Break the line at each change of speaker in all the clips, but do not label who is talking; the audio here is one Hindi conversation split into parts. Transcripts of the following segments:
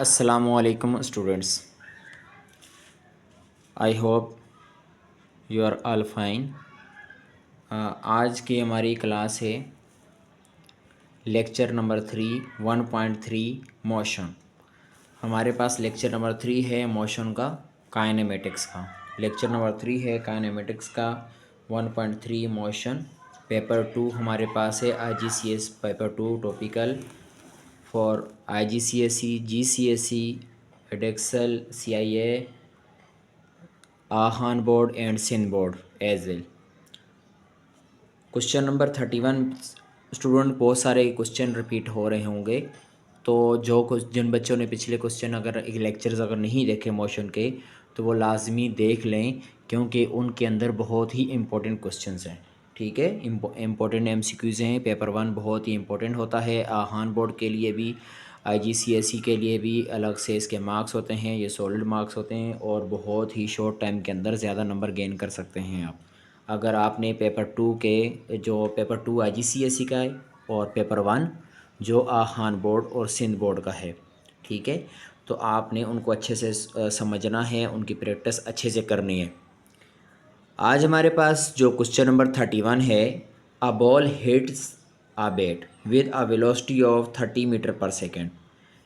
Assalamualaikum students. I hope you are all fine. आज की हमारी क्लास है लेक्चर नंबर 1.3 मोशन। हमारे पास लेक्चर नंबर 3 है मोशन का, काइनेमेटिक्स का। लेक्चर नंबर 3 है काइनेमेटिक्स का 1.3 मोशन। पेपर 2 हमारे पास है IGCS paper 2 topical for IGCSE, GCSE, Edexcel, CIA, आहान board and Sindh board as well. Question number 31 student, बहुत सारे क्वेश्चन रिपीट हो रहे होंगे, तो जिन बच्चों ने पिछले क्वेश्चन अगर लेक्चर्स अगर नहीं देखे मोशन के तो वो लाजमी देख लें, क्योंकि उनके अंदर बहुत ही इम्पोर्टेंट क्वेश्चंस हैं। ठीक है, इम्पोर्टेंट MCQs हैं। पेपर 1 बहुत ही इम्पोर्टेंट होता है, आहान बोर्ड के लिए भी, IGCSE के लिए भी अलग से इसके मार्क्स होते हैं। ये सॉलिड मार्क्स होते हैं और बहुत ही शॉर्ट टाइम के अंदर ज़्यादा नंबर गेन कर सकते हैं आप, अगर आपने पेपर 2 के जो पेपर 2 IGCSE का है और पेपर 1 जो आहान बोर्ड और सिंध बोर्ड का है। ठीक है, तो आपने उनको अच्छे से समझना है, उनकी प्रैक्टिस अच्छे से करनी है। आज हमारे पास जो क्वेश्चन नंबर 31 है, a ball hits a bat with a velocity of 30 metre per second.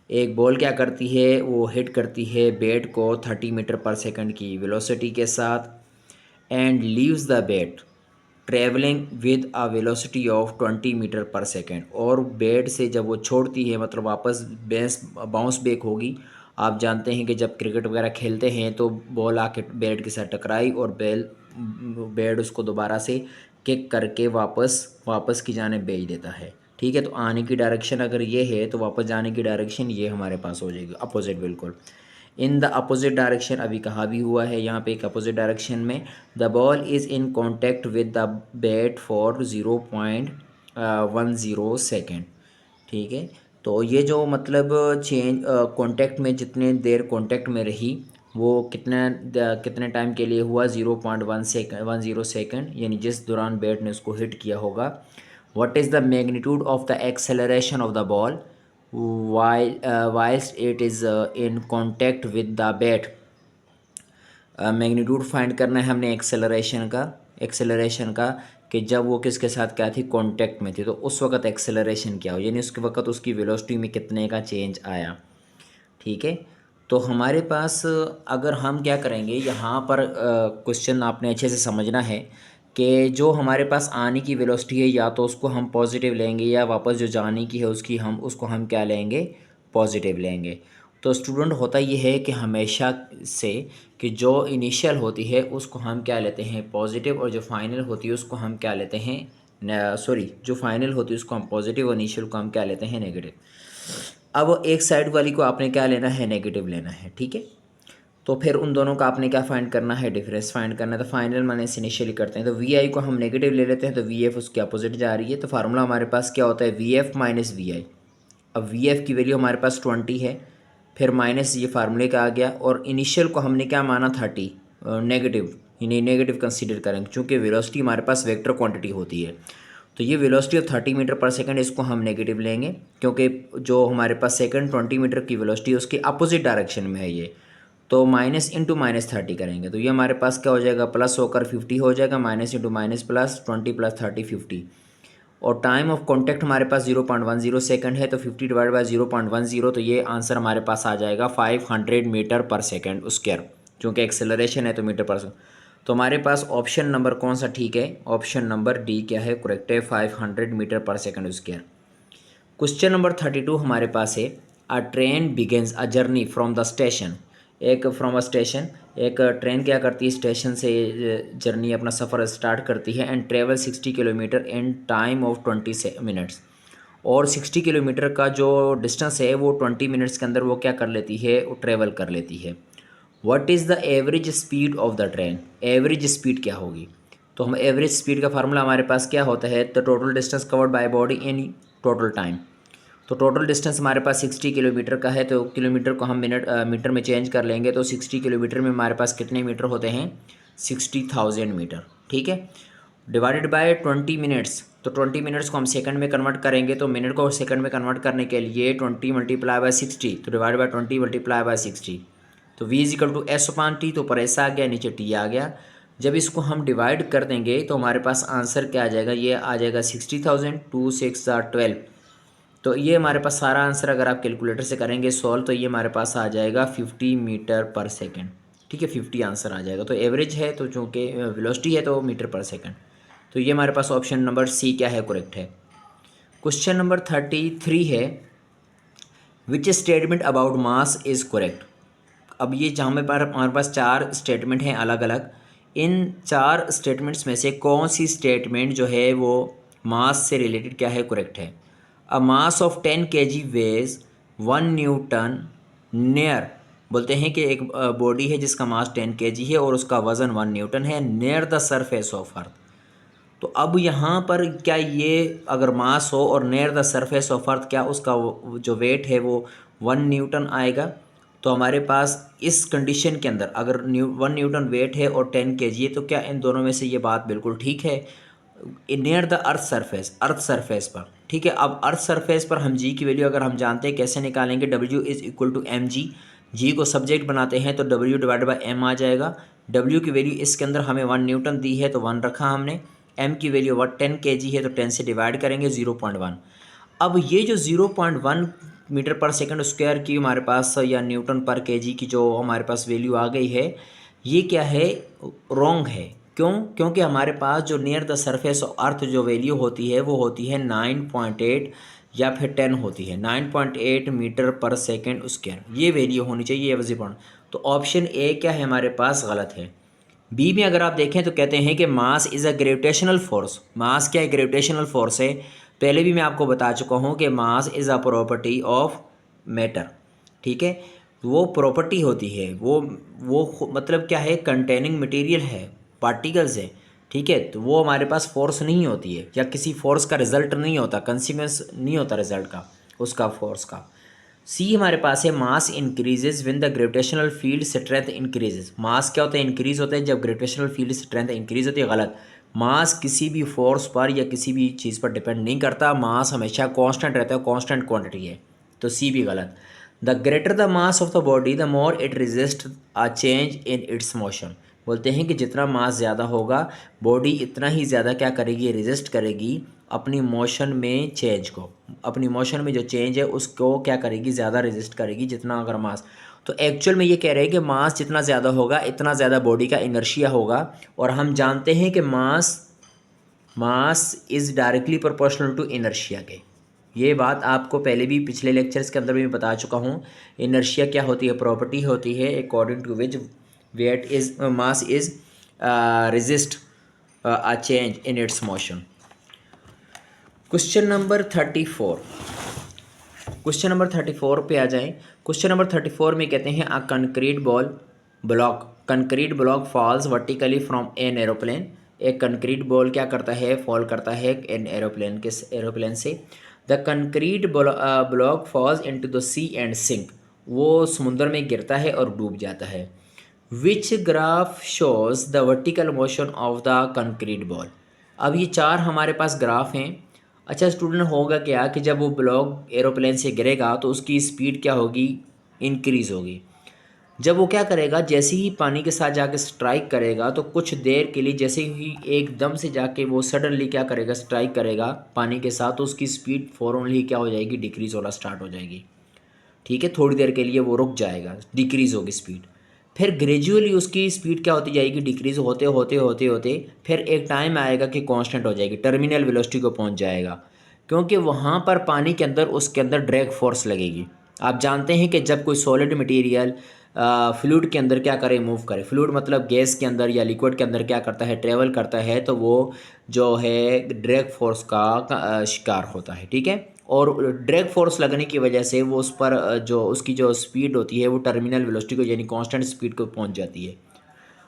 एक बॉल क्या करती है, वो हिट करती है बैट को 30 मीटर पर सेकेंड की वेलोसिटी के साथ, and leaves the bat travelling with a velocity of 20 meter per second. और बैट से जब वो छोड़ती है, मतलब वापस बाउंस बैक होगी। आप जानते हैं कि जब क्रिकेट वगैरह खेलते हैं तो बॉल आके बैट के साथ टकराई और बैट उसको दोबारा से किक करके वापस की जाने भेज देता है। ठीक है, तो आने की डायरेक्शन अगर ये है तो वापस जाने की डायरेक्शन ये हमारे पास हो जाएगी अपोजिट, बिल्कुल इन द अपोजिट डायरेक्शन। अभी कहा भी हुआ है यहाँ पे एक अपोजिट डायरेक्शन में, the ball is in contact with the bat for 0.10 second. ठीक है, तो ये जो मतलब कॉन्टैक्ट में जितने देर कॉन्टैक्ट में रही वो कितने टाइम के लिए हुआ, 0.10 सेकेंड, यानी जिस दौरान बैट ने उसको हिट किया होगा। What is the magnitude of the acceleration of the ball whilst it is in contact with the bat। Magnitude find करना है हमने एक्सेलरेशन का कि जब वो किसके साथ क्या थी, कांटेक्ट में थी, तो उस वक्त एक्सेलरेशन क्या हो, यानी उसके वक्त उसकी वेलोसिटी में कितने का चेंज आया। ठीक है, तो हमारे पास अगर हम क्या करेंगे, यहाँ पर क्वेश्चन आपने अच्छे से समझना है कि जो हमारे पास आने की वेलोसिटी है, या तो उसको हम पॉजिटिव लेंगे या वापस जो जाने की है उसको हम क्या लेंगे, पॉजिटिव लेंगे। तो स्टूडेंट, होता ये है कि हमेशा से कि जो इनिशियल होती है उसको हम क्या लेते हैं, पॉजिटिव, और जो फाइनल होती है उसको हम क्या लेते हैं, जो फाइनल होती है उसको हम पॉजिटिव और इनिशियल को हम क्या लेते हैं, नेगेटिव। अब एक साइड वाली को आपने क्या लेना है, नेगेटिव लेना है। ठीक है, तो फिर उन दोनों का आपने क्या फाइंड करना है, डिफरेंस फाइंड करना है। तो फाइनल माइनस इनिशियली करते हैं, तो VI को हम नेगेटिव ले लेते हैं, तो VF उसके अपोजिट जा रही है। तो फार्मूला हमारे पास क्या होता है, VF माइनस VI। अब VF की वैल्यू हमारे पास 20 है, फिर माइनस ये फार्मूले का आ गया, और इनिशियल को हमने क्या माना, 30 नेगेटिव, यानी नेगेटिव कंसीडर करेंगे, चूँकि वेलोसिटी हमारे पास वेक्टर क्वांटिटी होती है। तो ये velocity of 30 metre per second, इसको हम नेगेटिव लेंगे, क्योंकि जो हमारे पास सेकंड 20 मीटर की वेलोसिटी है उसकी अपोजिट डायरेक्शन में है ये। तो माइनस इंटू माइनस 30 करेंगे तो ये हमारे पास क्या हो जाएगा, प्लस होकर 50 हो जाएगा, minus into minus plus, 20 plus 30 50। और टाइम ऑफ कॉन्टैक्ट हमारे पास 0.10 सेकंड है, तो 50 डिवाइड बाई 0.10, तो ये आंसर हमारे पास आ जाएगा 500 मीटर पर सेकंड स्क्वायर, क्योंकि एक्सेलरेशन है तो मीटर पर सेकंड। तो हमारे पास ऑप्शन नंबर कौन सा ठीक है, ऑप्शन नंबर डी क्या है, करेक्ट है, 500 metre per second square. Question number 32 हमारे पास है, अ train begins a journey from the station. एक ट्रेन क्या करती है, स्टेशन से जर्नी अपना सफ़र स्टार्ट करती है, and travel 60 kilometre in time of 20 minutes. और 60 किलोमीटर का जो डिस्टेंस है वो 20 मिनट्स के अंदर वो क्या कर लेती है, वो ट्रेवल कर लेती है। What is the average speed of the train, average speed क्या होगी। तो हम एवरेज स्पीड का फार्मूला हमारे पास क्या होता है, the total distance covered by body in total time. तो टोटल डिस्टेंस हमारे पास 60 किलोमीटर का है, तो किलोमीटर को हम मीटर में चेंज कर लेंगे, तो 60 किलोमीटर में हमारे पास कितने मीटर होते हैं, 60,000 मीटर। ठीक है, डिवाइडेड बाय 20 मिनट्स, तो 20 मिनट्स को हम सेकंड में कन्वर्ट करेंगे, तो मिनट को सेकंड में कन्वर्ट करने के लिए 20 मल्टीप्लाई बाय 60, तो डिवाइड बाय 20 मल्टीप्लाई बाय 60, तो v equal to s upon t, तो ऊपर एस आ गया, नीचे टी आ गया। जब इसको हम डिवाइड कर देंगे तो हमारे पास आंसर क्या आ जाएगा, ये आ जाएगा 60,000, 2 6 12। तो ये हमारे पास सारा आंसर अगर आप कैलकुलेटर से करेंगे सॉल्व, तो ये हमारे पास आ जाएगा 50 मीटर पर सेकेंड। ठीक है, 50 आंसर आ जाएगा। तो एवरेज है, तो चूँकि वेलोसिटी है तो मीटर पर सेकेंड। तो ये हमारे पास ऑप्शन नंबर सी क्या है, करेक्ट है। क्वेश्चन नंबर 33 है, which statement about mass is correct. अब ये जहाँ हमारे पास 4 स्टेटमेंट हैं अलग अलग, इन 4 स्टेटमेंट्स में से कौन सी स्टेटमेंट जो है वो मास से रिलेटेड क्या है, करेक्ट है। A mass of 10 kg weighs 1 newton near, बोलते हैं कि एक बॉडी है जिसका मास 10 kg है और उसका वज़न 1 न्यूटन है, near the surface of earth. तो अब यहाँ पर क्या ये अगर मास हो और near the surface of earth, क्या उसका जो वेट है वो 1 न्यूटन आएगा। तो हमारे पास इस कंडीशन के अंदर अगर 1 न्यूटन वेट है और 10 kg है, तो क्या इन दोनों में से ये बात बिल्कुल ठीक है, नियर द अर्थ सरफेस पर। ठीक है, अब अर्थ सरफेस पर हम जी की वैल्यू अगर हम जानते हैं कैसे निकालेंगे, W is equal to M g को सब्जेक्ट बनाते हैं तो W डिवाइड बाई एम आ जाएगा। W की वैल्यू इसके अंदर हमें 1 न्यूटन दी है तो 1 रखा हमने, M की वैल्यू 10 kg है तो 10 से डिवाइड करेंगे 0.1। अब ये जो 0.1 मीटर पर सेकंड स्क्वायर की हमारे पास या न्यूटन पर केजी की जो हमारे पास वैल्यू आ गई है, ये क्या है, रॉन्ग है। क्यों? क्योंकि हमारे पास जो near the surface of earth जो वैल्यू होती है वो होती है 9.8 या फिर 10 होती है, 9.8 मीटर पर सेकंड स्क्वायर, ये वैल्यू होनी चाहिए एवजीपॉइंट। तो ऑप्शन ए क्या है हमारे पास, गलत है। बी में अगर आप देखें तो कहते हैं कि mass is a gravitational force. Mass क्या है, ग्रेविटेशनल फोर्स है। पहले भी मैं आपको बता चुका हूँ कि mass is a property of matter. ठीक है, वो प्रॉपर्टी होती है, वो मतलब क्या है, कंटेनिंग मटेरियल है, पार्टिकल्स है। ठीक है, तो वो हमारे पास फोर्स नहीं होती है या किसी फोर्स का रिजल्ट नहीं होता, कंसिक्वेंस नहीं होता रिजल्ट का, उसका फोर्स का। सी हमारे पास है, mass increases when the gravitational field strength increases. Mass क्या होता है, इंक्रीज होता है जब ग्रेविटेशनल फील्ड स्ट्रेंथ इंक्रीज होती है। गलत, मास किसी भी फोर्स पर या किसी भी चीज़ पर डिपेंड नहीं करता, मास हमेशा कांस्टेंट रहता है, कांस्टेंट क्वांटिटी है। तो सी भी गलत। The greater the mass of the body the more it resist a change in its motion. बोलते हैं कि जितना मास ज़्यादा होगा बॉडी इतना ही ज़्यादा क्या करेगी, रेजिस्ट करेगी अपनी मोशन में चेंज को, अपनी मोशन में जो चेंज है उसको क्या करेगी, ज़्यादा रेजिस्ट करेगी जितना अगर मास। तो एक्चुअल में ये कह रहे हैं कि मास जितना ज़्यादा होगा इतना ज़्यादा बॉडी का इनर्शिया होगा। और हम जानते हैं कि mass is directly proportional to inertia के। ये बात आपको पहले भी पिछले लेक्चर्स के अंदर भी मैं बता चुका हूँ। इनर्शिया क्या होती है, प्रॉपर्टी होती है according to which weight is mass is resist a change in its motion. Question number 34, question number 34 पे आ जाएं। क्वेश्चन नंबर 34 में कहते हैं, a concrete block falls vertically from an aeroplane. एक कंक्रीट बॉल क्या करता है, फॉल करता है एन एरोप्लेन से। The concrete block falls into the sea and sink. वो समुद्र में गिरता है और डूब जाता है। Which graph shows the vertical motion of the concrete ball. अब ये 4 हमारे पास ग्राफ हैं। अच्छा स्टूडेंट, होगा क्या कि जब वो ब्लॉक एरोप्लेन से गिरेगा तो उसकी स्पीड क्या होगी, इंक्रीज़ होगी। जब वो क्या करेगा, जैसे ही पानी के साथ जाके स्ट्राइक करेगा तो कुछ देर के लिए, जैसे ही एकदम से जाके वो सडनली क्या करेगा, स्ट्राइक करेगा पानी के साथ, तो उसकी स्पीड फॉरनली क्या हो जाएगी, डिक्रीज़ होना स्टार्ट हो जाएगी। ठीक है, थोड़ी देर के लिए वो रुक जाएगा, डिक्रीज़ होगी स्पीड। फिर ग्रेजुअली उसकी स्पीड क्या होती जाएगी, डिक्रीज़ होते होते होते होते फिर एक टाइम आएगा कि कांस्टेंट हो जाएगी, टर्मिनल वेलोसिटी को पहुंच जाएगा। क्योंकि वहाँ पर पानी के अंदर उसके अंदर ड्रैग फोर्स लगेगी। आप जानते हैं कि जब कोई सॉलिड मटेरियल फ्लूइड के अंदर क्या करे, मूव करे, फ्लूइड मतलब गैस के अंदर या लिक्विड के अंदर क्या करता है, ट्रेवल करता है, तो वो जो है ड्रैग फोर्स का शिकार होता है। ठीक है, और ड्रैग फोर्स लगने की वजह से वो उस पर जो उसकी जो स्पीड होती है वो टर्मिनल वेलोसिटी को यानी कांस्टेंट स्पीड को पहुंच जाती है।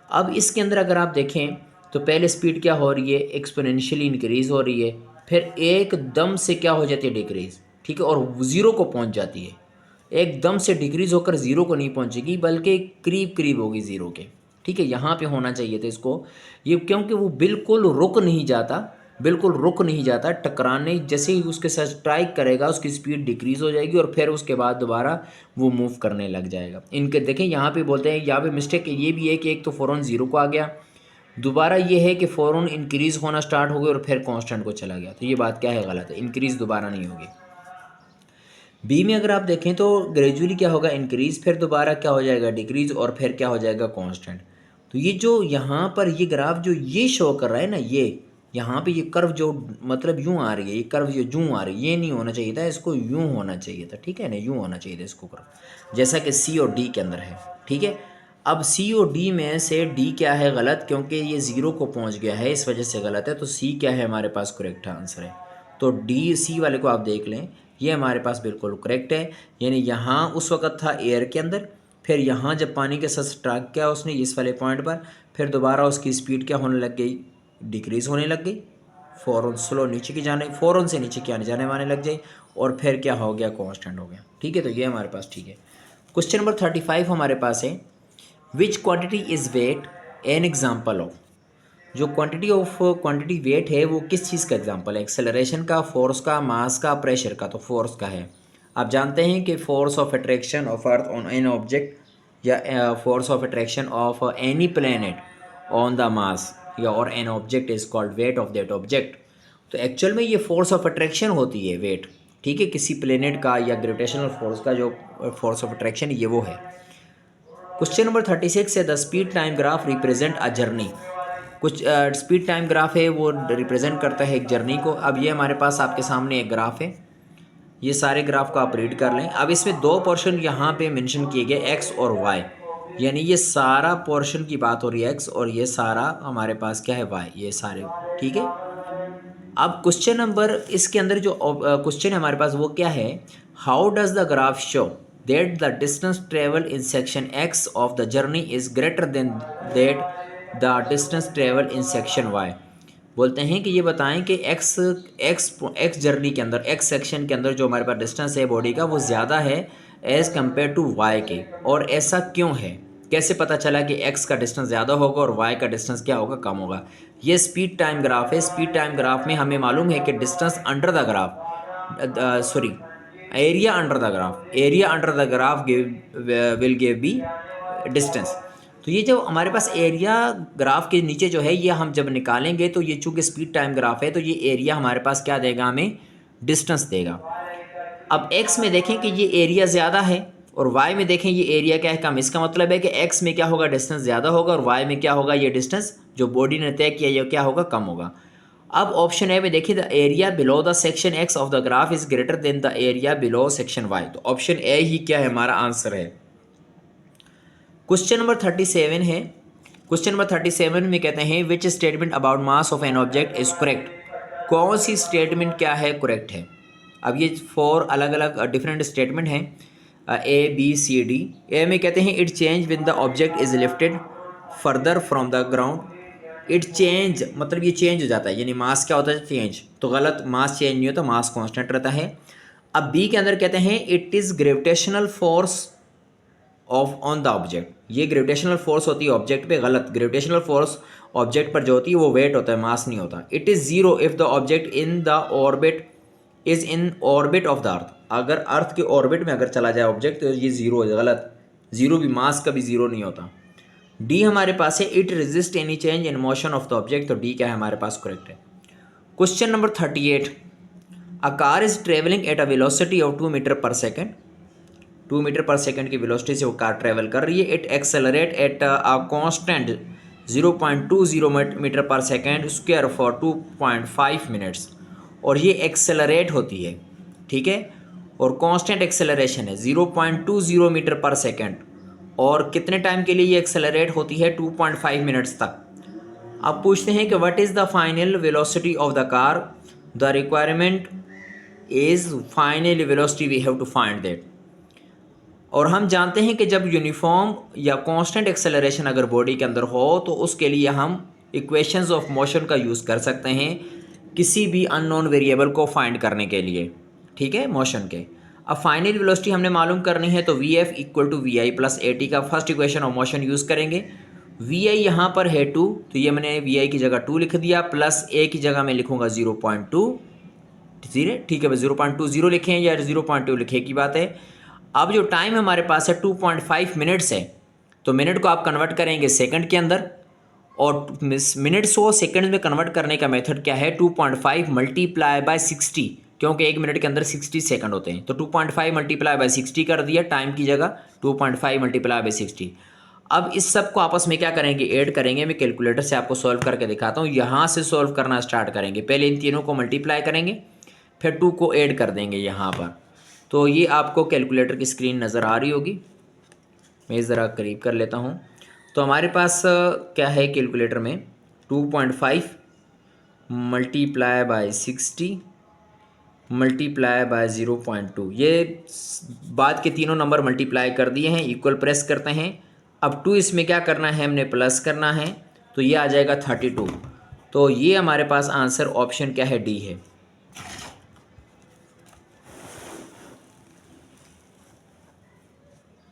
अब इसके अंदर अगर आप देखें तो पहले स्पीड क्या हो रही है, एक्सपोनेंशियली इंक्रीज़ हो रही है, फिर एकदम से क्या हो जाती है, डिक्रीज़। ठीक है, और ज़ीरो को पहुंच जाती है। एकदम से डिक्रीज़ होकर ज़ीरो को नहीं पहुंचेगी बल्कि करीब करीब होगी ज़ीरो के। ठीक है, यहाँ पे होना चाहिए था इसको, ये क्योंकि वो बिल्कुल रुक नहीं जाता, बिल्कुल रुक नहीं जाता, टकराने जैसे ही उसके साथ स्ट्राइक करेगा उसकी स्पीड डिक्रीज़ हो जाएगी और फिर उसके बाद दोबारा वो मूव करने लग जाएगा। इनके देखें यहाँ पे बोलते हैं, यहाँ पे मिस्टेक ये भी है कि एक तो फ़ौरन ज़ीरो को आ गया, दोबारा ये है कि फ़ौरन इंक्रीज़ होना स्टार्ट हो गया और फिर कांस्टेंट को चला गया। तो ये बात क्या है, गलत है, इंक्रीज़ दोबारा नहीं होगी। बी में अगर आप देखें तो ग्रेजुअली क्या होगा, इंक्रीज़, फिर दोबारा क्या हो जाएगा, डिक्रीज़, और फिर क्या हो जाएगा, कांस्टेंट। तो ये जो यहाँ पर ये ग्राफ जो ये शो कर रहा है ना, ये यहाँ पे ये कर्व जो मतलब यूँ आ रही है, ये कर्व जो यूँ आ रही है, ये नहीं होना चाहिए था, इसको यूँ होना चाहिए था, ठीक है ना, यूँ होना चाहिए था इसको कर्व, जैसा कि सी और डी के अंदर है, ठीक है। अब सी और डी में से डी क्या है, गलत, क्योंकि ये ज़ीरो को पहुँच गया है, इस वजह से गलत है। तो सी क्या है हमारे पास, करेक्ट आंसर है। तो डी सी वाले को आप देख लें, ये हमारे पास बिल्कुल करेक्ट है। यानी यहाँ उस वक़्त था एयर के अंदर, फिर यहाँ जब पानी के साथ स्ट्राइक किया उसने इस वाले पॉइंट पर, फिर दोबारा उसकी स्पीड क्या होने लग गई, डिक्रीज़ होने लग गई, फ़ौरन स्लो नीचे की जाने, फ़ौरन से नीचे की आने जाने वाने लग जाए, और फिर क्या हो गया, कांस्टेंट हो गया, ठीक है। तो ये हमारे पास ठीक है। क्वेश्चन नंबर 35 हमारे पास है, which quantity is weight an example of. जो क्वांटिटी वेट है वो किस चीज़ का एग्जांपल है, एक्सेलरेशन का, फोर्स का, मास का, प्रेशर का। तो फोर्स का है। आप जानते हैं कि force of attraction of earth on an object या force of attraction of any planet on the mass या और an object is called weight of that object. तो एक्चुअल में ये फोर्स ऑफ अट्रैक्शन होती है वेट, ठीक है, किसी प्लेनेट का या ग्रेविटेशनल फोर्स का जो फोर्स ऑफ अट्रैक्शन ये वो है। क्वेश्चन नंबर 36 है, the speed time graph represent a journey. कुछ स्पीड टाइम ग्राफ है वो रिप्रेजेंट करता है एक जर्नी को। अब ये हमारे पास आपके सामने एक ग्राफ है, ये सारे ग्राफ को आप रीड कर लें। अब इसमें दो पोर्शन यहाँ पे मेंशन किए गए, एक्स और वाई, यानी ये सारा पोर्शन की बात हो रही है एक्स, और ये सारा हमारे पास क्या है, वाई, ये सारे, ठीक है। अब क्वेश्चन नंबर इसके अंदर जो क्वेश्चन है हमारे पास वो क्या है, how does the graph show that the distance travel in section x of the journey is greater than that the distance travel in section y. बोलते हैं कि ये बताएं कि एक्स जर्नी के अंदर, एक्स सेक्शन के अंदर जो हमारे पास डिस्टेंस है बॉडी का वो ज़्यादा है एज़ कम्पेयर टू वाई के, और ऐसा क्यों है, कैसे पता चला कि एक्स का डिस्टेंस ज़्यादा होगा और वाई का डिस्टेंस क्या होगा, कम होगा। ये स्पीड टाइम ग्राफ है। स्पीड टाइम ग्राफ में हमें मालूम है कि distance under the graph, sorry, area under the graph, area under the graph will give be distance. तो ये जो हमारे पास एरिया ग्राफ के नीचे जो है ये हम जब निकालेंगे तो ये चूँकि स्पीड टाइम ग्राफ है तो ये एरिया हमारे पास क्या देगा, हमें डिस्टेंस देगा। अब एक्स में देखें कि ये एरिया ज़्यादा है और वाई में देखें ये एरिया क्या है, कम। इसका मतलब है कि एक्स में क्या होगा, डिस्टेंस ज़्यादा होगा, और वाई में क्या होगा, ये डिस्टेंस जो बॉडी ने तय किया ये क्या होगा, कम होगा। अब ऑप्शन ए में देखिए, the area below the section x of the graph is greater than the area below section y. तो ऑप्शन ए ही क्या है, हमारा आंसर है। क्वेश्चन नंबर 37 है। क्वेश्चन नंबर 37 में कहते हैं, which statement about mass of an object is correct. कौन सी स्टेटमेंट क्या है, करेक्ट है। अब ये 4 अलग अलग डिफरेंट स्टेटमेंट हैं, ए बी सी डी। ए में कहते हैं, it change with the object is lifted further from the ground. It change मतलब ये चेंज हो जाता है, यानी मास क्या होता है, चेंज। तो गलत, मास चेंज नहीं होता, मास कांस्टेंट रहता है। अब बी के अंदर कहते हैं, it is gravitational force of on the object. ये ग्रेविटेशनल फोर्स होती है ऑब्जेक्ट पे, गलत। ग्रेविटेशनल फोर्स ऑब्जेक्ट पर जो होती है वो वेट होता है, मास नहीं होता। It is zero if the object in the orbit is in orbit of the earth. अगर अर्थ के ऑर्बिट में अगर चला जाए ऑब्जेक्ट तो ये ज़ीरो है, गलत। ज़ीरो भी, मास कभी ज़ीरो नहीं होता। डी हमारे पास है, it resist any change in motion of the object. तो डी क्या है, हमारे पास करेक्ट है। Question number 38, a car is travelling at a velocity of 2 metre per second. 2 metre per second की वेलोसिटी से वो कार ट्रेवल कर रही है। It accelerate at a constant 0.20 metre per second square for 2.5 minutes. और ये एक्सेलरेट होती है, ठीक है, और कांस्टेंट एक्सेलरेशन है 0.20 मीटर पर सेकेंड, और कितने टाइम के लिए ये एक्सेलरेट होती है, 2.5 मिनट्स तक। अब पूछते हैं कि what is the final velocity of the car. The requirement is final velocity, we have to find that. और हम जानते हैं कि जब यूनिफॉर्म या कांस्टेंट एक्सेलरेशन अगर बॉडी के अंदर हो तो उसके लिए हम इक्वेशंस ऑफ मोशन का यूज़ कर सकते हैं किसी भी अननोन वेरिएबल को फाइंड करने के लिए, ठीक है, मोशन के। अब फाइनल वेलोसिटी हमने मालूम करनी है तो v f equal to v i plus a t का first equation of motion use करेंगे। वी आई यहाँ पर है 2, तो ये मैंने वी आई की जगह 2 लिख दिया, प्लस ए की जगह मैं लिखूँगा 0.2, ठीक है, 0.20 लिखें या 0.2 लिखे की बात है। अब जो टाइम हमारे पास है 2.5 मिनट्स है, तो मिनट को आप कन्वर्ट करेंगे सेकंड के अंदर, और मिनट्स को सेकंड में कन्वर्ट करने का मेथड क्या है, 2.5 मल्टीप्लाई बाय 60, क्योंकि एक मिनट के अंदर 60 सेकंड होते हैं, तो 2.5 मल्टीप्लाई बाय 60 कर दिया टाइम की जगह, 2.5 मल्टीप्लाई बाय 60। अब इस सब को आपस में क्या करेंगे, ऐड करेंगे। मैं कैलकुलेटर से आपको सॉल्व करके दिखाता हूँ। यहाँ से सॉल्व करना स्टार्ट करेंगे, पहले इन तीनों को मल्टीप्लाई करेंगे, फिर 2 को ऐड कर देंगे यहाँ पर। तो ये आपको कैलकुलेटर की स्क्रीन नज़र आ रही होगी, मैं ज़रा करीब कर लेता हूँ। तो हमारे पास क्या है कैलकुलेटर में, 2.5 मल्टीप्लाई बाय 60 मल्टीप्लाई बाय 0.2, ये बाद के तीनों नंबर मल्टीप्लाई कर दिए हैं, इक्वल प्रेस करते हैं। अब 2 इसमें क्या करना है, हमने प्लस करना है, तो ये आ जाएगा 32। तो ये हमारे पास आंसर ऑप्शन क्या है, डी है।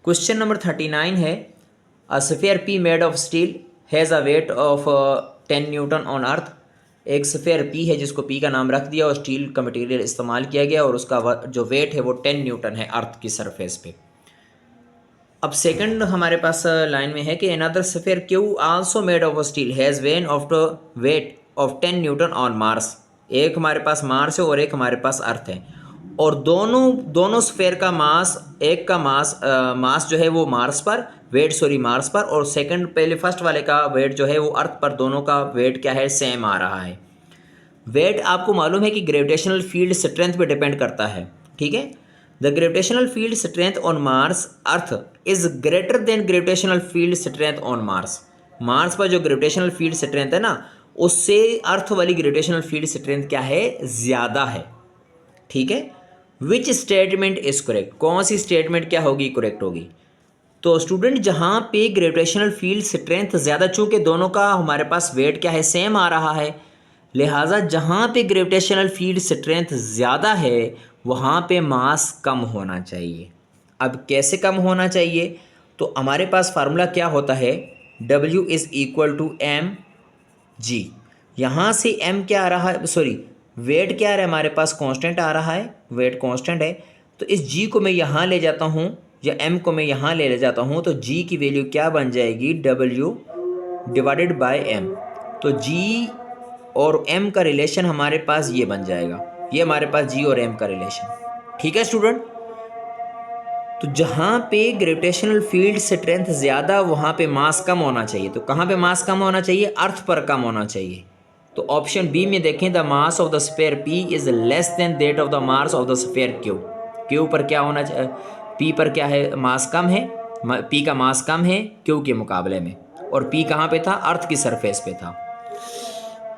क्वेश्चन नंबर 39 है, a sphere P made of steel has a weight of 10 Newton on earth. एक स्फीयर पी है जिसको पी का नाम रख दिया और स्टील का मटेरियल इस्तेमाल किया गया, और उसका जो वेट है वो 10 न्यूटन है अर्थ की सरफेस पे। अब सेकंड हमारे पास लाइन में है कि another sphere Q also made of steel has weight of 10 Newton on Mars. एक हमारे पास मार्स है और एक हमारे पास अर्थ है, और दोनों स्फीयर का मास, एक का मास जो है वो मार्स पर, मार्स पर, और पहले फर्स्ट वाले का वेट जो है वो अर्थ पर। दोनों का वेट क्या है, सेम आ रहा है। वेट आपको मालूम है कि ग्रेविटेशनल फील्ड स्ट्रेंथ पे डिपेंड करता है, ठीक है। The gravitational field strength on Mars earth is greater then gravitational field strength on Mars. Mars पर जो ग्रेविटेशनल फील्ड स्ट्रेंथ है ना, उससे अर्थ वाली ग्रेविटेशनल फील्ड स्ट्रेंथ क्या है, ज़्यादा है, ठीक है। विच स्टेटमेंट इज करेक्ट, कौन सी स्टेटमेंट क्या होगी, करेक्ट होगी। तो स्टूडेंट जहाँ पे ग्रेविटेशनल फील्ड स्ट्रेंथ ज़्यादा, चूँकि दोनों का हमारे पास वेट क्या है, सेम आ रहा है, लिहाजा जहाँ पे ग्रेविटेशनल फील्ड स्ट्रेंथ ज़्यादा है वहाँ पे मास कम होना चाहिए। अब कैसे कम होना चाहिए, तो हमारे पास फार्मूला क्या होता है, W is equal to M G. यहाँ से एम क्या आ रहा है, सॉरी वेट क्या आ रहा है, हमारे पास कांस्टेंट आ रहा है, वेट कांस्टेंट है। तो इस जी को मैं यहाँ ले जाता हूँ, या एम को मैं यहाँ ले जाता हूँ, तो जी की वैल्यू क्या बन जाएगी, W डिवाइडेड बाय एम। तो जी और एम का रिलेशन हमारे पास ये बन जाएगा, ये हमारे पास जी और एम का रिलेशन, ठीक है स्टूडेंट। तो जहाँ पे ग्रेविटेशनल फील्ड स्ट्रेंथ ज़्यादा, वहाँ पे मास कम होना चाहिए। तो कहाँ पे मास कम होना चाहिए, अर्थ पर कम होना चाहिए। तो ऑप्शन बी में देखें, the mass of the sphere P is less than that of the mass of the sphere Q. Q पर क्या होना चाहिए, पी पर क्या है, मास कम है, पी का मास कम है क्यू के मुकाबले में, और पी कहाँ पे था, अर्थ की सरफेस पे था।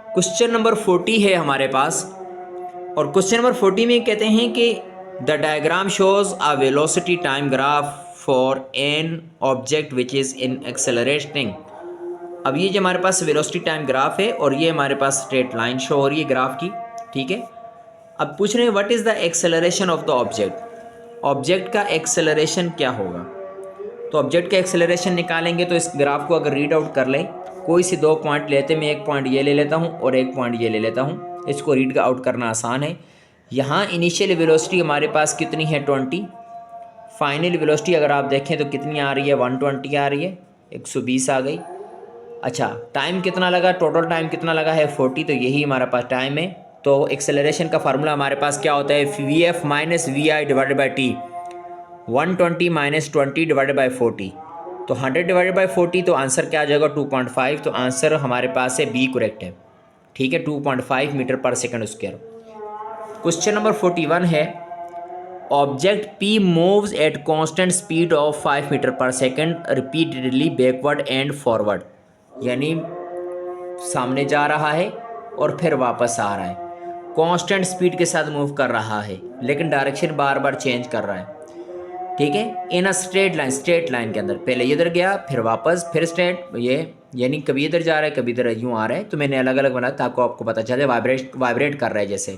क्वेश्चन नंबर 40 है हमारे पास, और क्वेश्चन नंबर 40 में कहते हैं कि the diagram shows a velocity time graph for an object which is in accelerating. अब ये जो हमारे पास वेलोसिटी टाइम ग्राफ है, और ये हमारे पास स्ट्रेट लाइन शो हो रही है ग्राफ की, ठीक है। अब पूछ रहे हैं what is the acceleration of the object, object का एक्सेलरेशन क्या होगा। तो ऑब्जेक्ट का एक्सेलरेशन निकालेंगे तो इस ग्राफ को अगर रीड आउट कर लें, कोई सी दो पॉइंट लेते, मैं एक पॉइंट ये ले लेता हूँ और एक पॉइंट ये ले लेता हूँ, इसको रीड आउट करना आसान है। यहाँ इनिशियल वेलोसिटी हमारे पास कितनी है, 20। फाइनल वेलोसिटी अगर आप देखें तो कितनी आ रही है, 120 आ रही है, 120 आ गई। अच्छा, टाइम कितना लगा, टोटल टाइम कितना लगा है, 40, तो यही हमारे पास टाइम है। तो एक्सेलरेशन का फार्मूला हमारे पास क्या होता है, VF minus VI divided by T, 120 minus 20 divided by 40, तो 100 डिवाइडेड बाई 40, तो आंसर क्या आ जाएगा, 2.5। तो आंसर हमारे पास है बी करेक्ट है, ठीक है, 2.5 metre per second square. Question number 41 है, object P moves at constant speed of 5 metre per second repeatedly backward and forward, यानी सामने जा रहा है और फिर वापस आ रहा है, कांस्टेंट स्पीड के साथ मूव कर रहा है, लेकिन डायरेक्शन बार बार चेंज कर रहा है, ठीक है। इन अ स्ट्रेट लाइन के अंदर, पहले इधर गया फिर वापस फिर स्ट्रेट, ये यानी कभी इधर जा रहा है कभी इधर यूँ आ रहा है। तो मैंने अलग अलग बनाया ताकि आपको पता चले, वाइब्रेट कर रहा है जैसे।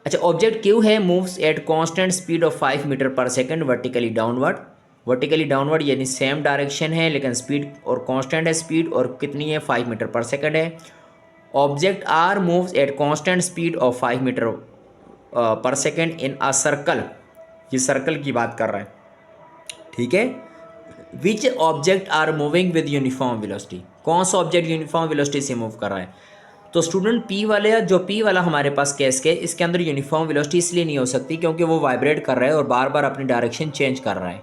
अच्छा, ऑब्जेक्ट क्यू है, moves at constant speed of 5 metre per second vertically downward, vertically downward यानी सेम डायरेक्शन है लेकिन स्पीड और कांस्टेंट है, स्पीड और कितनी है 5 मीटर पर सेकंड है। Object are moves at constant speed of 5 metre per second in a circle, ये सर्कल की बात कर रहा है, ठीक है। Which object are moving with uniform velocity, कौन सा ऑब्जेक्ट यूनिफॉर्म वेलोसिटी से मूव कर रहा है। तो स्टूडेंट पी वाले, जो पी वाला हमारे पास केस के, इसके अंदर यूनिफॉर्म वेलोसिटी इसलिए नहीं हो सकती क्योंकि वो वाइब्रेट कर रहा है और बार बार अपनी डायरेक्शन चेंज कर रहा है।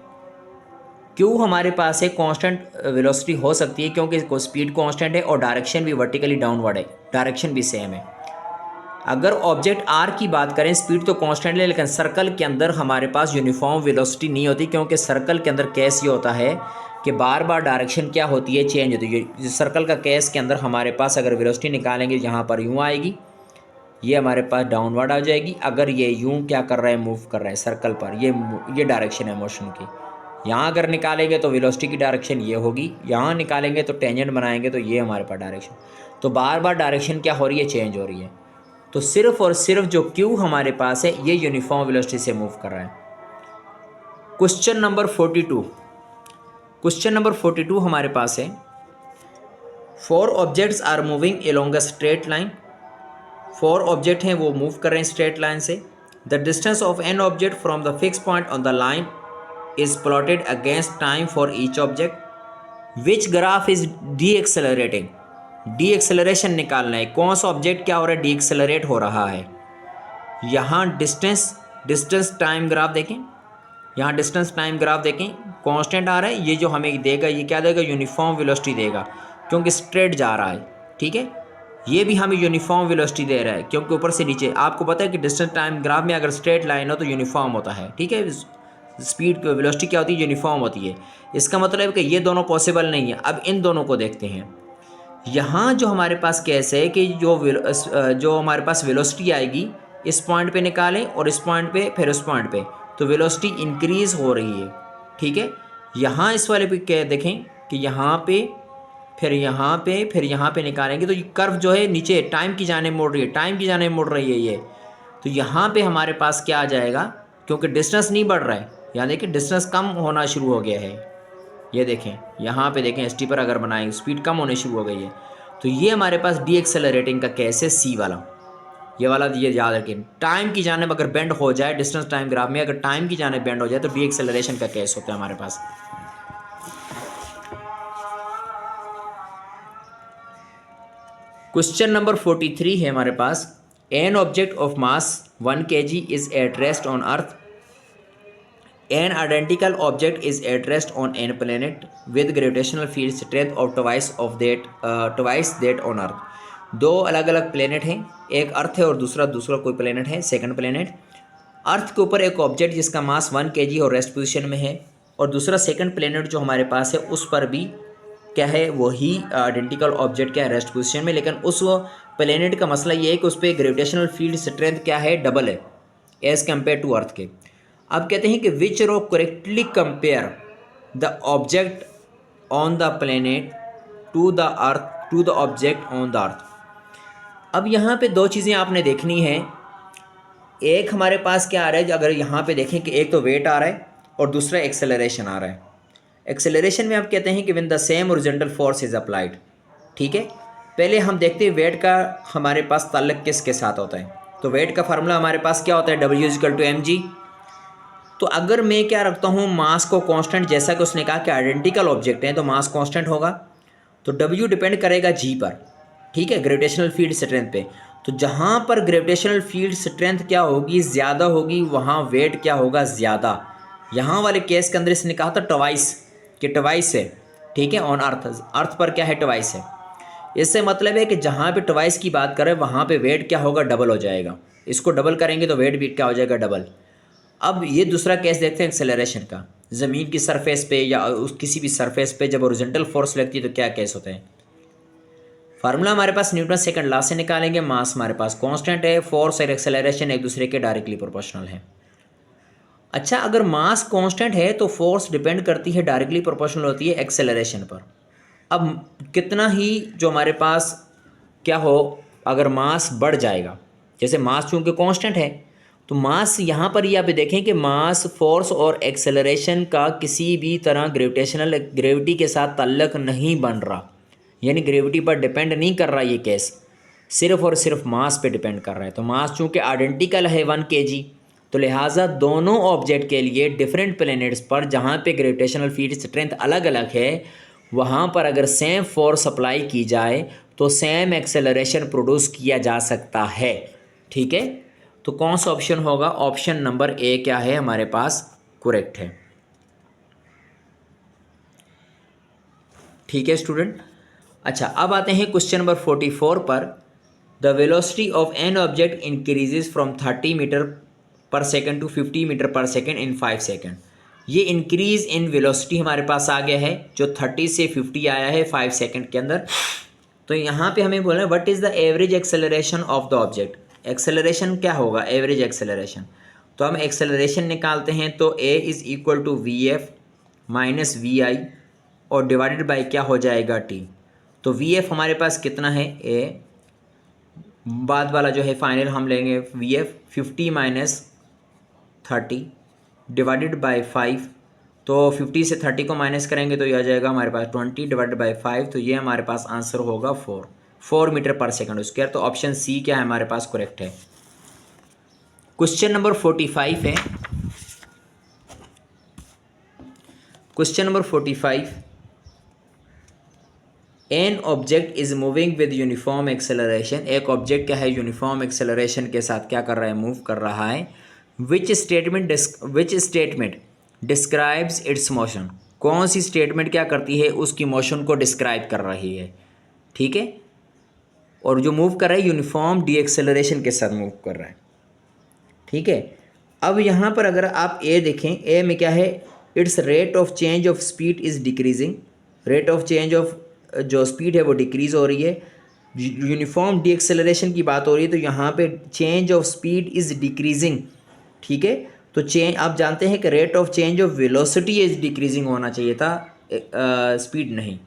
क्यों हमारे पास एक कांस्टेंट वेलोसिटी हो सकती है, क्योंकि स्पीड कांस्टेंट है और डायरेक्शन भी वर्टिकली डाउनवर्ड है, डायरेक्शन भी सेम है। अगर ऑब्जेक्ट आर की बात करें, स्पीड तो कांस्टेंट है लेकिन सर्कल के अंदर हमारे पास यूनिफॉर्म वेलोसिटी नहीं होती, क्योंकि सर्कल के अंदर केस ये होता है कि बार बार डायरेक्शन क्या होती है, चेंज होती है। सर्कल का केस के अंदर हमारे पास अगर वेलोसिटी निकालेंगे यहाँ पर यूँ आएगी, ये हमारे पास डाउनवर्ड आ जाएगी। अगर ये यूँ क्या कर रहा है, मूव कर रहा है सर्कल पर, ये डायरेक्शन है मोशन की। यहाँ अगर निकालेंगे तो वेलोसिटी की डायरेक्शन ये होगी, यहाँ निकालेंगे तो टेंजेंट बनाएंगे तो ये हमारे पास डायरेक्शन। तो बार बार डायरेक्शन क्या हो रही है, चेंज हो रही है। तो सिर्फ और सिर्फ जो क्यू हमारे पास है ये यूनिफॉर्म वेलोसिटी से मूव कर रहा है। क्वेश्चन नंबर 42, क्वेश्चन नंबर 42 हमारे पास है, 4 objects are moving along a straight line, 4 object हैं वो मूव कर रहे हैं स्ट्रेट लाइन से। The distance of an object from the fix point on the line is plotted against time for each object, which graph is decelerating. Deceleration निकालना है, कौन सा ऑब्जेक्ट क्या हो रहा है, डी एक्सेलरेट हो रहा है। यहाँ डिस्टेंस टाइम ग्राफ देखें, यहाँ डिस्टेंस टाइम ग्राफ देखें, कांस्टेंट आ रहा है, ये जो हमें देगा ये क्या देगा, यूनिफॉर्म वेलोसिटी देगा क्योंकि स्ट्रेट जा रहा है, ठीक है। ये भी हमें यूनिफॉर्म वेलोसिटी दे रहा है क्योंकि ऊपर से नीचे, आपको पता है कि डिस्टेंस टाइम ग्राफ में अगर स्ट्रेट लाइन हो तो यूनिफॉर्म होता है, ठीक है। स्पीड वेलोसिटी क्या होती है, यूनिफॉर्म होती है। इसका मतलब है कि ये दोनों पॉसिबल नहीं है। अब इन दोनों को देखते हैं। यहाँ जो हमारे पास केस है कि जो हमारे पास वेलोसिटी आएगी, इस पॉइंट पे निकालें और इस पॉइंट पे फिर उस पॉइंट पे, तो वेलोसिटी इंक्रीज़ हो रही है, ठीक है। यहाँ इस वाले पे क्या देखें कि यहाँ पे फिर यहाँ पे फिर यहाँ पे निकालेंगे तो ये कर्व जो है नीचे टाइम की जाने मुड़ रही है, टाइम की जाने मुड़ रही है ये। तो यहाँ पे हमारे पास क्या आ जाएगा, क्योंकि डिस्टेंस नहीं बढ़ रहा है, यहाँ देखिए डिस्टेंस कम होना शुरू हो गया है। ये देखें यहाँ पे देखें, एस टी पर अगर बनाएं स्पीड कम होने शुरू हो गई है। तो ये हमारे पास डी एक्सेलरेटिंग का केस है, सी वाला, ये वाला ये याद रखें। टाइम की जानिब अगर बेंड हो जाए, डिस्टेंस टाइम ग्राफ में अगर टाइम की जानिब बेंड हो जाए तो डी एक्सेलरेशन का केस होता है हमारे पास। क्वेश्चन नंबर 43 है हमारे पास, an object of mass 1 kg is at rest on earth, an identical object is at rest on an planet with gravitational field strength of twice that on earth. दो अलग अलग प्लेनेट हैं, एक अर्थ है और दूसरा कोई प्लेनेट है, सेकंड प्लेनेट। अर्थ के ऊपर एक ऑब्जेक्ट जिसका मास 1 kg और रेस्ट पोजीशन में है, और दूसरा सेकंड प्लेनेट जो हमारे पास है उस पर भी क्या है, वही आइडेंटिकल ऑब्जेक्ट क्या है, रेस्ट पोजीशन में। लेकिन उस प्लेनेट का मसला ये है कि उस पर ग्रेविटेशनल फील्ड स्ट्रेंथ क्या है, डबल है एज़ कम्पेयर टू अर्थ के। अब कहते हैं कि which row correctly compare the object on the planet to the object on the earth. अब यहाँ पे दो चीज़ें आपने देखनी है। एक हमारे पास क्या आ रहा है, अगर यहाँ पे देखें कि एक तो वेट आ रहा है और दूसरा एक्सेलरेशन आ रहा है। एक्सेलरेशन में आप कहते हैं कि when the same horizontal force is applied, ठीक है। पहले हम देखते हैं वेट का हमारे पास ताल्लुक किसके साथ होता है। तो वेट का फार्मूला हमारे पास क्या होता है, W=mg। तो अगर मैं क्या रखता हूँ, मास को कांस्टेंट, जैसा कि उसने कहा कि आइडेंटिकल ऑब्जेक्ट हैं तो मास कांस्टेंट होगा, तो W डिपेंड करेगा G पर, ठीक है, ग्रेविटेशनल फील्ड स्ट्रेंथ पे। तो जहाँ पर ग्रेविटेशनल फील्ड स्ट्रेंथ क्या होगी, ज़्यादा होगी, वहाँ वेट क्या होगा, ज़्यादा। यहाँ वाले केस के अंदर इसने कहा था ट्वाइस है, ठीक है, ऑन अर्थ पर क्या है, ट्वाइस है। इससे मतलब है कि जहाँ पे ट्वाइस की बात करें वहाँ पे वेट क्या होगा, डबल हो जाएगा। इसको डबल करेंगे तो वेट भी क्या हो जाएगा, डबल। अब ये दूसरा केस देखते हैं एक्सेलरेशन का। ज़मीन की सरफेस पे या किसी भी सरफेस पे जब हॉरिजॉन्टल फोर्स लगती है तो क्या केस होता है। फार्मूला हमारे पास न्यूटन सेकंड लॉ से निकालेंगे। मास हमारे पास कांस्टेंट है, फोर्स और एक्सेलरेशन एक दूसरे के डायरेक्टली प्रोपोर्शनल है। अच्छा, अगर मास कांस्टेंट है तो फोर्स डिपेंड करती है, डायरेक्टली प्रोपोर्शनल होती है एक्सेलरेशन पर। अब कितना ही जो हमारे पास क्या हो, अगर मास बढ़ जाएगा, जैसे मास चूँकि कांस्टेंट है तो मास यहाँ पर ये आप देखें कि मास, फोर्स और एक्सेलरेशन का किसी भी तरह ग्रेविटी के साथ ताल्लुक नहीं बन रहा, यानी ग्रेविटी पर डिपेंड नहीं कर रहा ये केस, सिर्फ और सिर्फ मास पे डिपेंड कर रहा है। तो मास चूँकि आइडेंटिकल है 1 kg, तो लिहाजा दोनों ऑब्जेक्ट के लिए डिफरेंट प्लैनेट्स पर जहाँ पे ग्रेविटेशनल फील्ड स्ट्रेंथ अलग अलग है, वहाँ पर अगर सेम फोर्स अप्लाई की जाए तो सेम एक्सेलरेशन प्रोड्यूस किया जा सकता है। ठीक है, तो कौन सा ऑप्शन होगा? ऑप्शन नंबर ए क्या है हमारे पास करेक्ट है। ठीक है स्टूडेंट। अच्छा, अब आते हैं क्वेश्चन नंबर 44 पर। The velocity of an object increases from 30 metre per second to 50 metre per second in 5 second. ये इंक्रीज इन वेलोसिटी हमारे पास आ गया है, जो 30 से 50 आया है 5 सेकेंड के अंदर। तो यहाँ पे हमें बोलना है what is the average acceleration of the object. Acceleration क्या होगा? Average acceleration. तो हम एक्सेलरेशन निकालते हैं, तो a is equal to v f minus v i और डिवाइडेड बाई क्या हो जाएगा t। तो वी एफ हमारे पास कितना है? a, बाद वाला जो है फाइनल हम लेंगे V F 50 minus 30 divided by 5। तो 50 से 30 को माइनस करेंगे तो ये आ जाएगा हमारे पास 20 डिवाइडेड बाई 5। तो ये हमारे पास आंसर होगा 4 मीटर पर सेकंड स्क्वायर। तो ऑप्शन सी क्या है हमारे पास करेक्ट है। क्वेश्चन नंबर 45 है। Question number 45, N object is moving with uniform acceleration. एक ऑब्जेक्ट क्या है? यूनिफॉर्म एक्सेलरेशन के साथ क्या कर रहा है? मूव कर रहा है। Which statement describes it's motion. कौन सी स्टेटमेंट क्या करती है? उसकी मोशन को डिस्क्राइब कर रही है। ठीक है, और जो मूव कर रहा है यूनिफॉर्म डी एक्सेलरेशन के साथ मूव कर रहा है। ठीक है, अब यहाँ पर अगर आप ए देखें, ए में क्या है? It's rate of change of speed is decreasing. Rate of change of जो स्पीड है वो डिक्रीज़ हो रही है। यूनिफॉर्म डी एक्सेलरेशन की बात हो रही है, तो यहाँ पे change of speed is decreasing. ठीक है, तो चेंज आप जानते हैं कि rate of change of velocity is decreasing होना चाहिए था, स्पीड नहीं।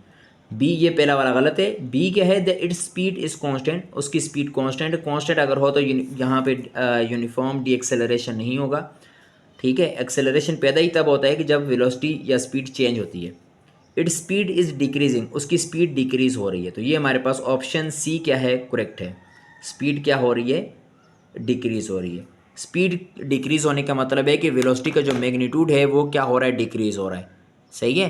बी ये पहला वाला गलत है। बी क्या है? The its speed is constant. उसकी स्पीड कांस्टेंट अगर हो तो यहाँ पे यूनिफॉर्म डी एक्सेलरेशन नहीं होगा। ठीक है, एक्सेलरेशन पैदा ही तब होता है कि जब वेलोसिटी या स्पीड चेंज होती है। इट्स स्पीड इज़ डिक्रीजिंग, उसकी स्पीड डिक्रीज़ हो रही है। तो ये हमारे पास ऑप्शन सी क्या है करेक्ट है। स्पीड क्या हो रही है? डिक्रीज़ हो रही है। स्पीड डिक्रीज़ होने का मतलब है कि वेलोसिटी का जो मैग्नीट्यूड है वो क्या हो रहा है? डिक्रीज़ हो रहा है। सही है,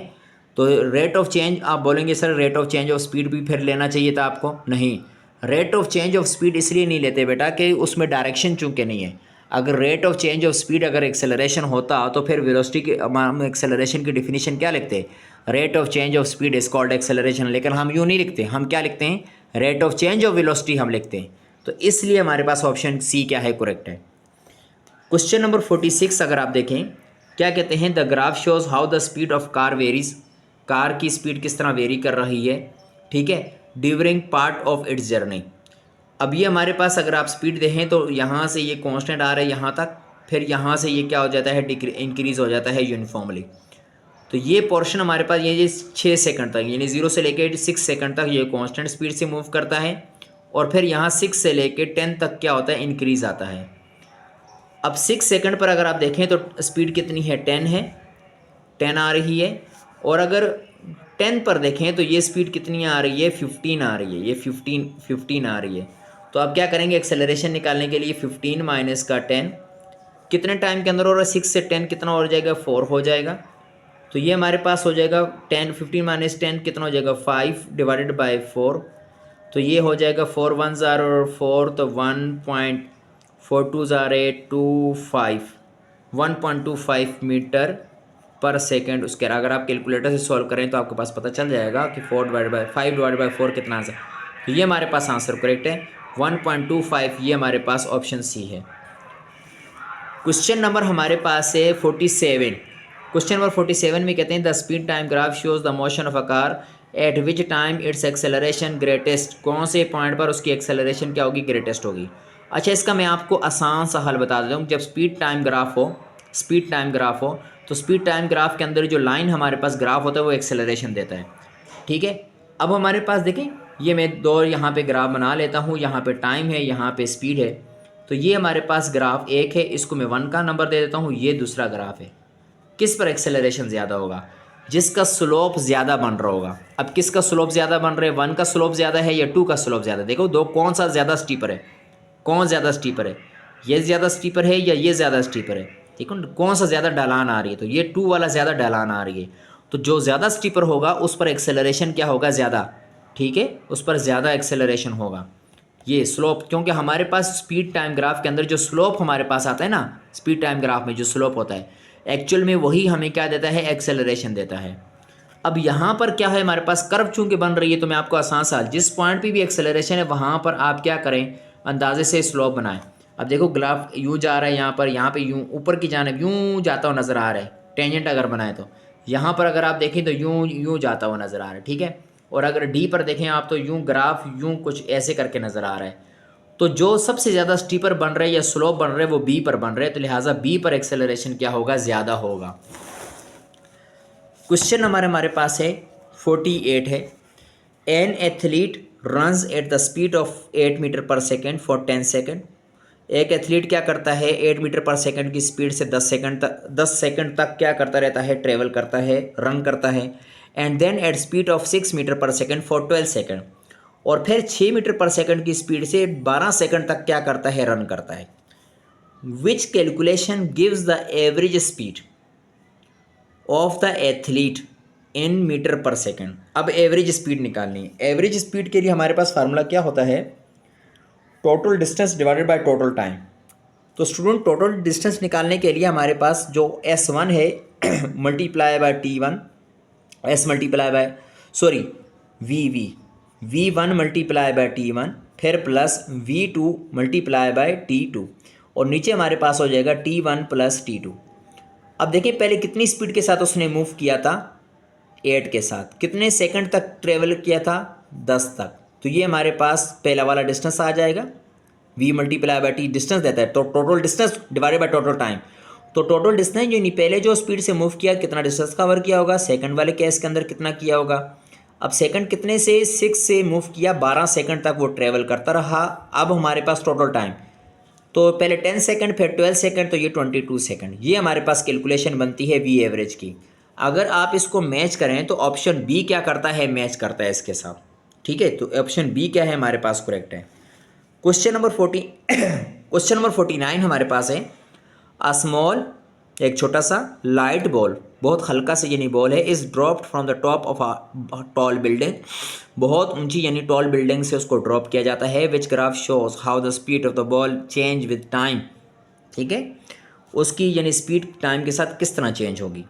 तो रेट ऑफ चेंज आप बोलेंगे sir rate of change of speed भी फिर लेना चाहिए था आपको। नहीं, rate of change of speed इसलिए नहीं लेते बेटा कि उसमें डायरेक्शन चूँकि नहीं है। अगर rate of change of speed अगर एक्सेलरेशन होता तो फिर वेलोसिटी के हम एक्सेलरेशन की डिफिनीशन क्या लिखते? Rate of change of speed is called acceleration. लेकिन हम यूँ नहीं लिखते, हम क्या लिखते हैं? Rate of change of velocity हम लिखते हैं। तो इसलिए हमारे पास ऑप्शन सी क्या है करेक्ट है। क्वेश्चन नंबर 46 अगर आप देखें, क्या कहते हैं? The graph shows how the speed of car varies. Car की स्पीड किस तरह वेरी कर रही है। ठीक है, during part of its journey. अब ये हमारे पास अगर आप स्पीड देखें तो यहाँ से ये कांस्टेंट आ रहा है यहाँ तक, फिर यहाँ से ये क्या हो जाता है? इंक्रीज़ हो जाता है यूनिफॉर्मली। तो ये पोर्शन हमारे पास ये 6 सेकंड तक, यानी 0 से लेकर 6 सेकंड तक ये कांस्टेंट स्पीड से मूव करता है, और फिर यहाँ 6 से लेकर 10 तक क्या होता है? इंक्रीज़ आता है। अब 6 सेकंड पर अगर आप देखें तो स्पीड कितनी है? 10 है, 10 आ रही है। और अगर 10 पर देखें तो ये स्पीड कितनी आ रही है? 15 आ रही है। ये 15 आ रही है। तो आप क्या करेंगे? एक्सेलरेशन निकालने के लिए 15 माइनस का 10 कितने टाइम के अंदर हो रहा है? 6 से 10 कितना हो जाएगा? 4 हो जाएगा। तो ये हमारे पास हो जाएगा 15 माइनस 10 कितना हो जाएगा? 5 डिवाइडेड बाई 4। तो ये हो जाएगा 4 1 ज़ार और 4, तो 1.42 ज़ार 1.25 मीटर पर सेकेंड उसके। अगर आप कैलकुलेटर से सॉल्व करें तो आपके पास पता चल जाएगा कि 5 डिवाइडेड बाई 4 कितना आंसर। तो ये हमारे पास आंसर करेक्ट है 1.25। ये हमारे पास ऑप्शन सी है। क्वेश्चन नंबर हमारे पास है 47। क्वेश्चन नंबर 47 में कहते हैं the speed time graph shows the motion of a car eight which time it's acceleration greatest. कौन से पॉइंट पर उसकी एक्सेलरेशन क्या होगी? ग्रेटेस्ट होगी। अच्छा, इसका मैं आपको आसान सा हल बता देता हूँ। जब स्पीड टाइम ग्राफ हो तो स्पीड टाइम ग्राफ के अंदर जो लाइन हमारे पास ग्राफ होता है वो एक्सेलरेशन देता है। ठीक है, अब हमारे पास देखें, ये मैं दो यहाँ पे ग्राफ बना लेता हूँ। यहाँ पे टाइम है, यहाँ पे स्पीड है। तो ये हमारे पास ग्राफ एक है, इसको मैं 1 का नंबर दे देता हूँ, ये दूसरा ग्राफ है। किस पर एक्सेलरेशन ज़्यादा होगा? जिसका स्लोप ज़्यादा बन रहा होगा। अब किसका स्लोप ज़्यादा बन रहा है? 1 का स्लोप ज़्यादा है या 2 का स्लोप ज़्यादा? देखो दो, कौन सा ज़्यादा स्टीपर है? कौन ज़्यादा स्टीपर है? ये ज़्यादा स्टीपर है या ये ज़्यादा स्टीपर है? ठीक है, कौन सा ज़्यादा ढलान आ रही है? तो ये 2 वाला ज़्यादा ढलान आ रही है। तो जो ज़्यादा स्टीपर होगा उस पर एक्सेलरेशन क्या होगा? ज़्यादा। ठीक है, उस पर ज़्यादा एक्सेलरेशन होगा। ये स्लोप, क्योंकि हमारे पास स्पीड टाइम ग्राफ के अंदर जो स्लोप हमारे पास आता है ना, स्पीड टाइम ग्राफ में जो स्लोप होता है, एक्चुअल में वही हमें क्या देता है? एक्सेलरेशन देता है। अब यहाँ पर क्या है, हमारे पास कर्व चूंकि बन रही है, तो मैं आपको आसान सा, जिस पॉइंट पे भी एक्सेलरेशन है वहाँ पर आप क्या करें? अंदाजे से स्लोप बनाएं। अब देखो ग्राफ यूँ जा रहा है, यहाँ पे यूँ ऊपर की जानिब यूँ जाता हुआ नज़र आ रहा है। टेंजेंट अगर बनाए तो यहाँ पर अगर आप देखें तो यूँ यूँ जाता हुआ नज़र आ रहा है। ठीक है, और अगर डी पर देखें आप तो यूँ ग्राफ यूँ कुछ ऐसे करके नज़र आ रहा है। तो जो सबसे ज़्यादा स्टीपर बन रहे हैं या स्लोप बन रहे हैं वो बी पर बन रहे हैं, तो लिहाजा बी पर एक्सेलरेशन क्या होगा? ज़्यादा होगा। क्वेश्चन नंबर हमारे पास है 48 है। An athlete runs at the speed of 8 metre per second for 10 second. एक एथलीट क्या करता है? 8 मीटर पर सेकेंड की स्पीड से 10 सेकेंड तक क्या करता रहता है? ट्रेवल करता है, रन करता है। And then at speed of 6 metre per second for 12 second. और फिर 6 मीटर पर सेकंड की स्पीड से 12 सेकंड तक क्या करता है? रन करता है। Which calculation gives the average speed of the athlete in metre per second. अब एवरेज स्पीड निकालनी है। एवरेज स्पीड के लिए हमारे पास फार्मूला क्या होता है? Total distance divided by total time. तो स्टूडेंट, टोटल डिस्टेंस निकालने के लिए हमारे पास जो S1 है multiply by T1, S multiply by V1 multiply by T1, फिर plus V2 multiply by T2, और नीचे हमारे पास हो जाएगा T1 प्लस T2। अब देखिए पहले कितनी स्पीड के साथ उसने मूव किया था? 8 के साथ। कितने सेकंड तक ट्रेवल किया था? 10 तक। तो ये हमारे पास पहला वाला डिस्टेंस आ जाएगा। V multiply by T distance देता है, तो total distance divided by total time. तो टोटल डिस्टेंस जो नहीं, पहले जो स्पीड से मूव किया कितना डिस्टेंस कवर किया होगा, सेकंड वाले केस के अंदर कितना किया होगा। अब सेकंड कितने से? 6 से मूव किया, 12 सेकंड तक वो ट्रेवल करता रहा। अब हमारे पास टोटल टाइम, तो पहले 10 सेकंड फिर 12 सेकंड, तो ये 22 सेकंड। ये हमारे पास कैलकुलेशन बनती है वी एवरेज की। अगर आप इसको मैच करें तो ऑप्शन बी क्या करता है? मैच करता है इसके साथ। ठीक है, तो ऑप्शन बी क्या है हमारे पास? करेक्ट है। क्वेश्चन नंबर 49 हमारे पास है। अ स्मॉल, एक छोटा सा लाइट बॉल, बहुत हल्का सा यानी बॉल है, is dropped from the top of a tall building. बहुत ऊंची यानी टॉल बिल्डिंग से उसको ड्रॉप किया जाता है। Which graph shows how the speed of the ball change with time. ठीक है, उसकी यानी स्पीड टाइम के साथ किस तरह चेंज होगी।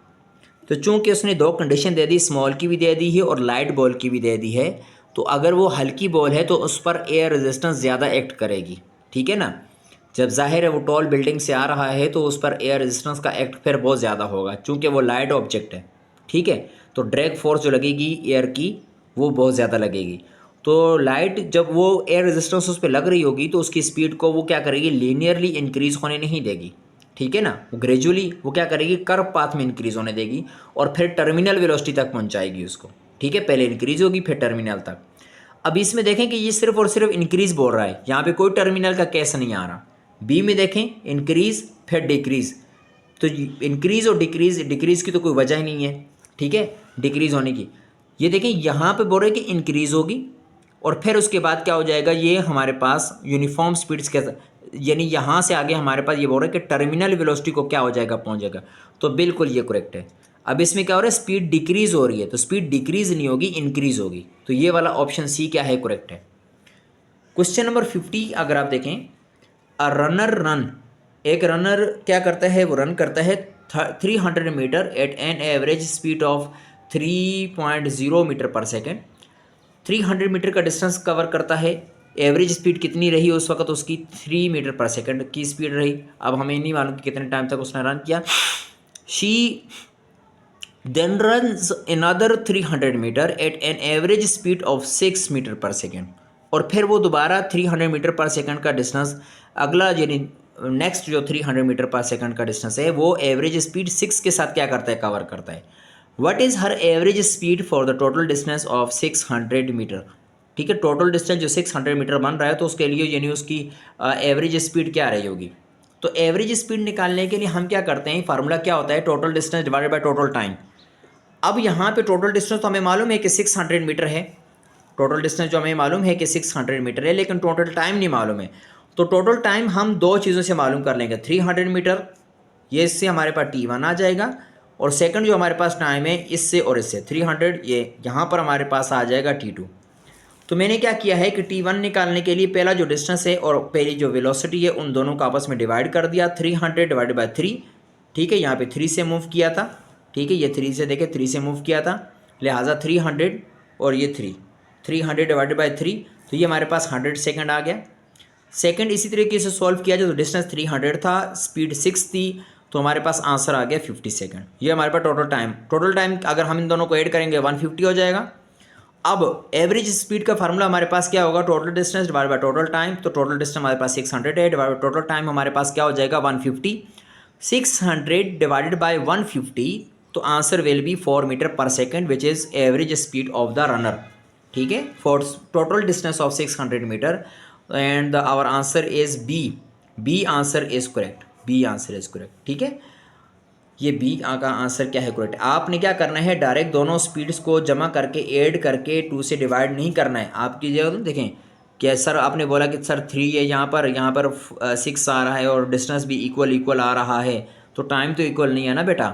तो चूंकि उसने दो कंडीशन दे दी, स्मॉल की भी दे दी है और लाइट बॉल की भी दे दी है, तो अगर वो हल्की बॉल है तो उस पर एयर रेजिस्टेंस ज़्यादा एक्ट करेगी। ठीक है ना, जब जाहिर है वो टॉल बिल्डिंग से आ रहा है तो उस पर एयर रेजिस्टेंस का एक्ट फिर बहुत ज़्यादा होगा, चूँकि वो लाइट ऑब्जेक्ट है। ठीक है, तो ड्रैग फोर्स जो लगेगी एयर की वो बहुत ज़्यादा लगेगी। तो लाइट जब वो एयर रेजिस्टेंस उस पर लग रही होगी तो उसकी स्पीड को वो क्या करेगी? लीनियरली इंक्रीज़ होने नहीं देगी। ठीक है ना, वो ग्रेजुअली वो क्या करेगी? कर्व पाथ में इंक्रीज़ होने देगी और फिर टर्मिनल वेलोसिटी तक पहुंचाएगी उसको। ठीक है, पहले इंक्रीज़ होगी फिर टर्मिनल तक। अब इसमें देखें कि ये सिर्फ और सिर्फ इंक्रीज़ बोल रहा है, यहाँ पे कोई टर्मिनल का केस नहीं आ रहा। बी में देखें इंक्रीज़ फिर डिक्रीज़, तो इंक्रीज़ और डिक्रीज़ की तो कोई वजह ही नहीं है। ठीक है, डिक्रीज़ होने की। ये देखें यहाँ पे बोल रहे हैं कि इंक्रीज़ होगी और फिर उसके बाद क्या हो जाएगा? ये हमारे पास यूनिफॉर्म स्पीड्स के, यानी यहाँ से आगे हमारे पास ये बोल रहा है कि टर्मिनल वेलोसिटी को क्या हो जाएगा? पहुँच जाएगा। तो बिल्कुल ये करेक्ट है। अब इसमें क्या हो रहा है? स्पीड डिक्रीज़ हो रही है, तो स्पीड डिक्रीज़ नहीं होगी, इंक्रीज़ होगी। तो ये वाला ऑप्शन सी क्या है? करेक्ट है। क्वेश्चन नंबर 50 अगर आप देखें, अ रनर रन, एक रनर क्या करता है? वो रन करता है 300 metre at an average speed of 3.0 metre per second. 300 metre का डिस्टेंस कवर करता है। एवरेज स्पीड कितनी रही उस वक्त? उसकी 3 मीटर पर सेकेंड की स्पीड रही। अब हमें नहीं मालूम कि कितने टाइम तक उसने रन किया। She then runs another 300 metre at an average speed of 6 metre per second. और फिर वो दोबारा 300 मीटर पर सेकेंड का डिस्टेंस, अगला यानी नेक्स्ट जो 300 मीटर पर सेकेंड का डिस्टेंस है वो एवरेज स्पीड 6 के साथ क्या करता है? कवर करता है। What is her average speed for the total distance of 600 metre. ठीक है। टोटल डिस्टेंस जो 600 मीटर बन रहा है तो उसके लिए यानी उसकी एवरेज स्पीड क्या रही होगी। तो एवरेज स्पीड निकालने के लिए हम क्या करते हैं, फार्मूला क्या होता है, total distance divided by total time. अब यहाँ पे टोटल डिस्टेंस तो हमें मालूम है कि 600 मीटर है, टोटल डिस्टेंस जो हमें मालूम है कि 600 मीटर है, लेकिन टोटल टाइम नहीं मालूम है। तो टोटल टाइम हम दो चीज़ों से मालूम कर लेंगे, 300 मीटर, ये इससे हमारे पास T1 आ जाएगा, और सेकंड जो हमारे पास टाइम है इससे और इससे 300, ये यहाँ पर हमारे पास आ जाएगा T2। तो मैंने क्या किया है कि T1 निकालने के लिए पहला जो डिस्टेंस है और पहली जो वेलोसिटी है उन दोनों को आपस में डिवाइड कर दिया, 300 डिवाइडेड बाय 3, ठीक है। यहाँ पे 3 से मूव किया था, ठीक है, ये 3 से देखे 3 से मूव किया था, लिहाजा 300 और ये 300 डिवाइडेड बाय 3, तो ये हमारे पास 100 सेकंड आ गया। सेकंड इसी तरीके से सॉल्व किया जाए तो डिस्टेंस 300 था, स्पीड 6 थी, तो हमारे पास आंसर आ गया 50 सेकंड। ये हमारे पास टोटल टाइम अगर हम इन दोनों को ऐड करेंगे 150 हो जाएगा। अब एवरेज स्पीड का फार्मूला हमारे पास क्या होगा, total distance divide by total time. तो टोटल डिस्टेंस हमारे पास 600 है, डिवाइड बाय टोटल टाइम हमारे पास क्या हो जाएगा 150। 600 डिवाइडेड बाय 150, तो answer will be 4 metre per second which is average speed of the runner, ठीक है, for total distance of 600 metre, and our answer is B answer is correct, B answer is correct, ठीक है। ये बी का आंसर क्या है, करेक्ट। आपने क्या करना है, डायरेक्ट दोनों स्पीड्स को जमा करके ऐड करके 2 से डिवाइड नहीं करना है। आप कीजिएगा तो देखें कि सर आपने बोला कि सर 3 है, यहाँ पर 6 आ रहा है और डिस्टेंस भी इक्वल आ रहा है, तो टाइम तो इक्वल नहीं है ना बेटा।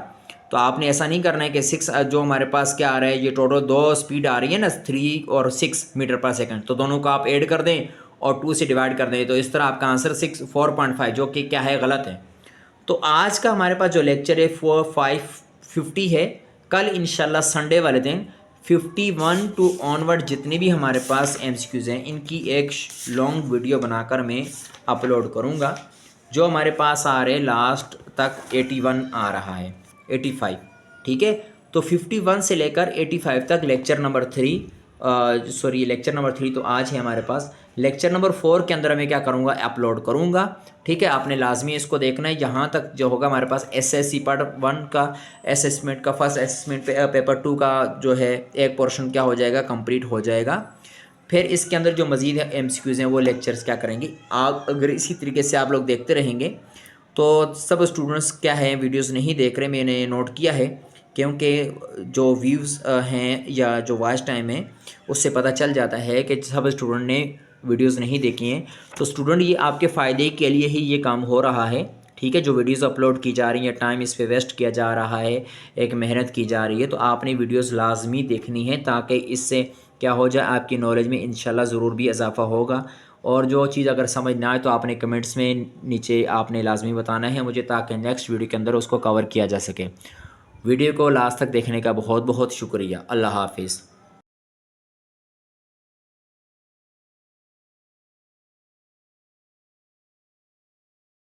तो आपने ऐसा नहीं करना है कि 6 जो हमारे पास क्या आ रहा है, ये टोटल दो स्पीड आ रही है ना 3 और 6 मीटर पर सेकंड, तो दोनों को आप ऐड कर दें और 2 से डिवाइड कर दें, तो इस तरह आपका आंसर 4.5 जो कि क्या है, गलत है। तो आज का हमारे पास जो लेक्चर है 4-5-50 है। कल इंशाल्लाह संडे वाले दिन 51 टू ऑनवर्ड जितने भी हमारे पास MCQs हैं इनकी एक लॉन्ग वीडियो बनाकर मैं अपलोड करूँगा। जो हमारे पास आ रहे लास्ट तक 81 आ रहा है, 85, ठीक है। तो 51 से लेकर 85 तक लेक्चर नंबर 3 तो आज है हमारे पास। लेक्चर नंबर 4 के अंदर मैं क्या करूँगा, अपलोड करूँगा, ठीक है। आपने लाजमी इसको देखना है। यहाँ तक जो होगा हमारे पास SSC पार्ट 1 का असेसमेंट का फर्स्ट असेसमेंट पेपर 2 का जो है एक पोर्शन क्या हो जाएगा, कंप्लीट हो जाएगा। फिर इसके अंदर जो मज़ीद MCQs हैं वो लेक्चर्स क्या करेंगे। आप अगर इसी तरीके से आप लोग देखते रहेंगे तो सब स्टूडेंट्स क्या है वीडियोस नहीं देख रहे, मैंने नोट किया है, क्योंकि जो व्यूज़ हैं या जो वॉच टाइम है उससे पता चल जाता है कि सब स्टूडेंट ने वीडियोस नहीं देखी हैं। तो स्टूडेंट ये आपके फ़ायदे के लिए ही ये काम हो रहा है, ठीक है। जो वीडियोस अपलोड की जा रही हैं, टाइम इस पे वेस्ट किया जा रहा है, एक मेहनत की जा रही है, तो आपने वीडियोस लाजमी देखनी है ताकि इससे क्या हो जाए, आपकी नॉलेज में इंशाल्लाह ज़रूर भी इजाफ़ा होगा। और जो चीज़ अगर समझ ना आए तो आपने कमेंट्स में नीचे आपने लाजमी बताना है मुझे, ताकि नेक्स्ट वीडियो के अंदर उसको कवर किया जा सके। वीडियो को लास्ट तक देखने का बहुत बहुत शुक्रिया। अल्लाह हाफिज़।